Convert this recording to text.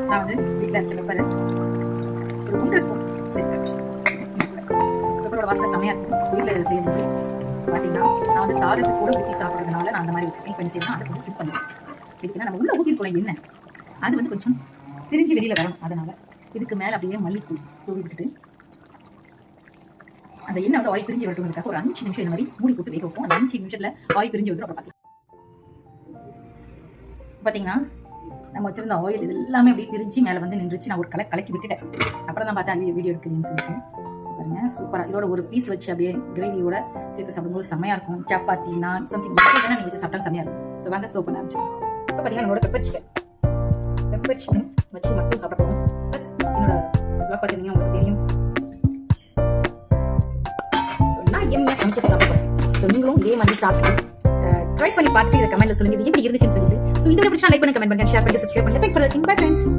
நான் வந்து வீட்டில் அரைச்ச பெப்பர் ஒரு 1.5 ஸ்பூன் சேர்ப்பேன். பெப்பரோட வாசனை செம்மையாக இருக்கும். வீட்டில் இதில் செய்யும்போது பார்த்தீங்கன்னா நான் வந்து சாதத்துக்கு கூட ஊற்றி சாப்பிட்றதுனால நான் அந்த மாதிரி வச்சுருக்கேன். பண்ணி செய்யணும் அதை கொஞ்சம் ஃபிட் பண்ணுவேன். இதுக்குன்னா நம்ம உள்ள ஊற்றிருக்கோம் எண்ணெய், அது வந்து கொஞ்சம் பிரிஞ்சு வெளியில் வரும். அதனால் இதுக்கு மேலே அப்படியே மல்லித்தூள் தூவி விட்டுட்டு அந்த எண்ணெய் வந்து ஆயில் பிரிஞ்சு வரட்டுங்கிறதுக்காக ஒரு 5 நிமிஷம் இந்த மாதிரி மூடி போட்டு வேக வைப்போம். அந்த 5 நிமிஷத்தில் ஆயில் பிரிஞ்சு வந்துடும். அப்புறம் பார்க்கலாம். பார்த்தீங்கன்னா நம்ம வச்சிருந்த ஆயில் இது எல்லாமே அப்படியே பிரிஞ்சு மேலே வந்து நின்றுச்சு. நான் ஒரு கலக்கி விட்டுட்டேன். அப்புறம் தான் பார்த்தா வீடியோ எடுக்கிறீங்கன்னு சொல்லிட்டு பாருங்க. சூப்பராக இதோட ஒரு பீஸ் வச்சு அப்படியே கிரேவியோட சேர்த்து சாப்பிடும்போது செம்மையாக இருக்கும். சப்பாத்தி நான் சம்திங் நீங்கள் வச்சு சாப்பிட்டாலும் செம்மையாக இருக்கும். ஸோ வாங்க சோப் பண்ண ஆரம்பிச்சு. இப்போ பார்த்தீங்கன்னா நம்மளோட பெப்பர் சிக்கன் வச்சு மட்டும் சாப்பிட போகிறோம். ப்ளஸ் என்னோட பார்த்தீங்கன்னா உங்களுக்கு தெரியும் எம்மையாக சமைச்சு சாப்பிடுறோம். ஸோ நீங்களும் இதே மாதிரி சாப்பிட்டு ட்ரை பண்ணி பார்த்துட்டு இதை கமெண்ட்ல சொல்லுங்க இது எப்படி இருந்துச்சுன்னு சொல்லிட்டு. ஸோ இந்த பிடிச்சா லைக் பண்ணி கமெண்ட் பண்ணுங்க, ஷேர் பண்ணி சப்ஸ்கிரைப் பண்ணுங்க. தேங்க்ஸ் ஃபார் வாட்சிங். Bye friends.